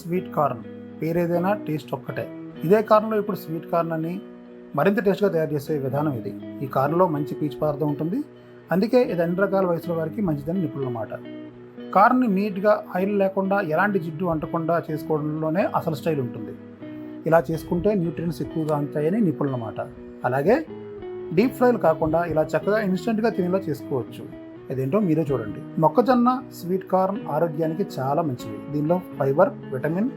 Sweet corn, పేరేదైనా taste ఒక్కటే. ఇదే కార్న్లో ఇప్పుడు స్వీట్ కార్న్ అని మరింత టేస్ట్గా తయారు చేసే విధానం ఇది. ఈ కార్న్లో మంచి పీచు పదార్థం ఉంటుంది, అందుకే ఇది అన్ని రకాల వయసుల వారికి మంచిదని నిపుణుల మాట. కార్న్ని నీట్గా ఆయిల్ లేకుండా ఎలాంటి జిడ్డు అంటకుండా చేసుకోవడంలోనే అసలు స్టైల్ ఉంటుంది. ఇలా చేసుకుంటే న్యూట్రియన్స్ ఎక్కువగా ఉంటాయని నిపుణుల మాట. అలాగే డీప్ ఫ్రైలు కాకుండా ఇలా చక్కగా ఇన్స్టెంట్గా తినేలా చేసుకోవచ్చు. అదేంటో మీరే చూడండి. మొక్కజొన్న స్వీట్ కార్న్ ఆరోగ్యానికి చాలా మంచివి. దీనిలో fibre, vitamin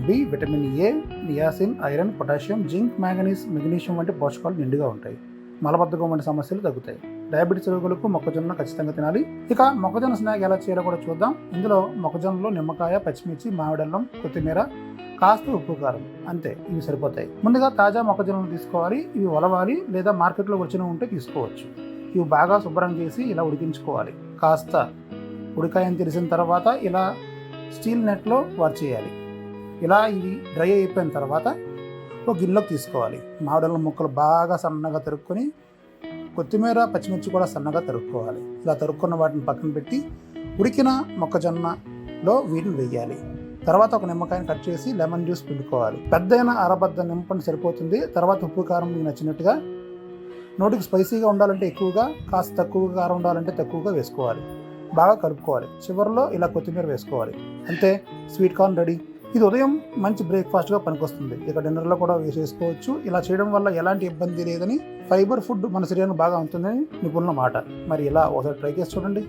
B, vitamin A, niacin, iron, potassium, zinc, manganese, magnesium వంటి పోషకాలు నిండుగా ఉంటాయి. మలబద్ధకం వంటి సమస్యలు తగ్గుతాయి. డయాబెటీస్ రోగులకు మొక్కజొన్న ఖచ్చితంగా తినాలి. ఇక మొక్కజొన్న స్నాక్ ఎలా చేయాలో కూడా చూద్దాం. ఇందులో మొక్కజొన్నలో నిమ్మకాయ, పచ్చిమిర్చి, మామిడల్లం, కొత్తిమీర, కాస్త ఉప్పు, కారం, అంతే. ఇవి సరిపోతాయి. ముందుగా తాజా మొక్కజొన్నలు తీసుకోవాలి. ఇవి ఒలవాలి లేదా మార్కెట్లో వచ్చినవి ఉంటే తీసుకోవచ్చు. ఇవి బాగా శుభ్రం చేసి ఇలా ఉడికించుకోవాలి. కాస్త ఉడికాయని తెలిసిన తర్వాత ఇలా స్టీల్ నెట్లో వార్చేయాలి. ఇలా ఇవి డ్రై అయిపోయిన తర్వాత ఒక గిన్నెలోకి తీసుకోవాలి. మామిడల్లం ముక్కలు బాగా సన్నగా తరుక్కొని, కొత్తిమీర, పచ్చిమిర్చి కూడా సన్నగా తరుక్కోవాలి. ఇలా తరుక్కున్న వాటిని పక్కన పెట్టి ఉడికిన మొక్కజొన్నలో వీటిని వేయాలి. తర్వాత ఒక నిమ్మకాయని కట్ చేసి లెమన్ జ్యూస్ పిండుకోవాలి. పెద్దైన అరబద్ద నింపండి సరిపోతుంది. తర్వాత ఉప్పు, కారం మీకు నచ్చినట్టుగా. నోటికి స్పైసీగా ఉండాలంటే ఎక్కువగా, కాస్త తక్కువగా కారం ఉండాలంటే తక్కువగా వేసుకోవాలి. బాగా కలుపుకోవాలి. చివరిలో ఇలా కొత్తిమీర వేసుకోవాలి. అంతే, స్వీట్ కార్న్ రెడీ. ఇది ఉదయం మంచి బ్రేక్ఫాస్ట్గా పనికొస్తుంది. ఇక డిన్నర్లో కూడా వేసేసుకోవచ్చు. ఇలా చేయడం వల్ల ఎలాంటి ఇబ్బంది లేదని, ఫైబర్ ఫుడ్ మన శరీరానికి బాగా ఉంటుందని నిపుణుల మాట. మరి ఇలా ఒకసారి ట్రై చేసి చూడండి.